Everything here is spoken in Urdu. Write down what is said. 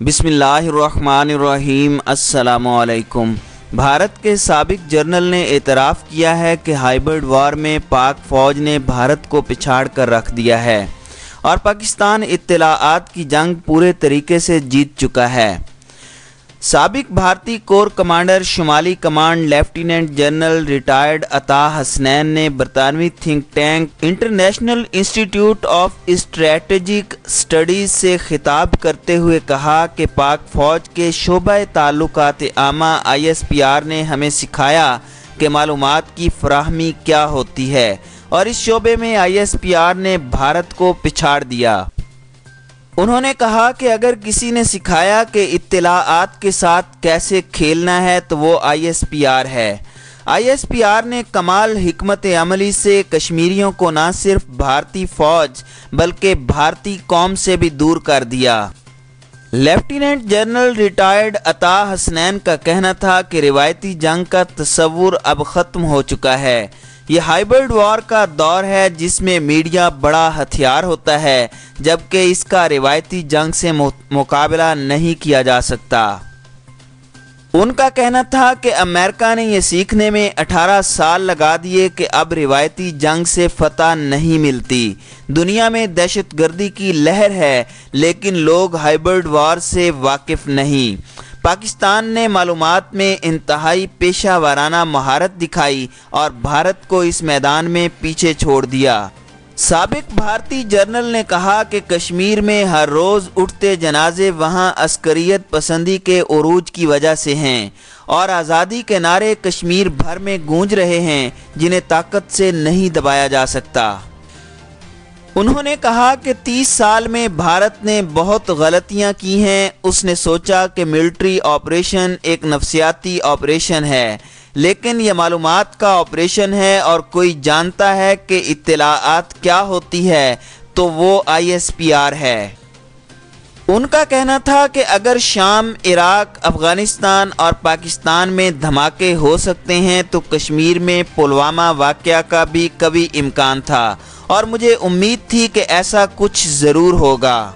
بسم اللہ الرحمن الرحیم۔ السلام علیکم۔ بھارت کے سابق جنرل نے اعتراف کیا ہے کہ ہائبرڈ وار میں پاک فوج نے بھارت کو پچھاڑ کر رکھ دیا ہے اور پاکستان اطلاعات کی جنگ پورے طریقے سے جیت چکا ہے۔ سابق بھارتی کور کمانڈر شمالی کمانڈ لیفٹیننٹ جنرل ریٹائرڈ عطا حسنین نے برطانوی تھنک ٹینک انٹرنیشنل انسٹی ٹیوٹ آف اسٹریٹجک اسٹڈیز سے خطاب کرتے ہوئے کہا کہ پاک فوج کے شعبہ تعلقات عامہ ISPR نے ہمیں سکھایا کہ معلومات کی فراہمی کیا ہوتی ہے اور اس شعبے میں ISPR نے بھارت کو پچھاڑ دیا۔ انہوں نے کہا کہ اگر کسی نے سکھایا کہ اطلاعات کے ساتھ کیسے کھیلنا ہے تو وہ ISPR ہے۔ ISPR نے کمال حکمت عملی سے کشمیریوں کو نہ صرف بھارتی فوج بلکہ بھارتی قوم سے بھی دور کر دیا۔ لیفٹیننٹ جنرل ریٹائرڈ عطا حسنین کا کہنا تھا کہ روایتی جنگ کا تصور اب ختم ہو چکا ہے۔ یہ ہائبرڈ وار کا دور ہے جس میں میڈیا بڑا ہتھیار ہوتا ہے جبکہ اس کا روایتی جنگ سے مقابلہ نہیں کیا جا سکتا۔ ان کا کہنا تھا کہ امریکہ نے یہ سیکھنے میں 18 سال لگا دیے کہ اب روایتی جنگ سے فتح نہیں ملتی۔ دنیا میں دہشت گردی کی لہر ہے لیکن لوگ ہائبرڈ وار سے واقف نہیں۔ پاکستان نے معلومات میں انتہائی پیشہ ورانہ مہارت دکھائی اور بھارت کو اس میدان میں پیچھے چھوڑ دیا۔ سابق بھارتی جنرل نے کہا کہ کشمیر میں ہر روز اٹھتے جنازے وہاں عسکریت پسندی کے عروج کی وجہ سے ہیں اور آزادی کے نعرے کشمیر بھر میں گونج رہے ہیں جنہیں طاقت سے نہیں دبایا جا سکتا۔ انہوں نے کہا کہ 30 سال میں بھارت نے بہت غلطیاں کی ہیں۔ اس نے سوچا کہ ملٹری آپریشن ایک نفسیاتی آپریشن ہے لیکن یہ معلومات کا آپریشن ہے اور کوئی جانتا ہے کہ اطلاعات کیا ہوتی ہے تو وہ ISPR ہے۔ ان کا کہنا تھا کہ اگر شام، عراق، افغانستان اور پاکستان میں دھماکے ہو سکتے ہیں تو کشمیر میں پلوامہ واقعہ کا بھی کبھی امکان تھا اور مجھے امید تھی کہ ایسا کچھ ضرور ہوگا۔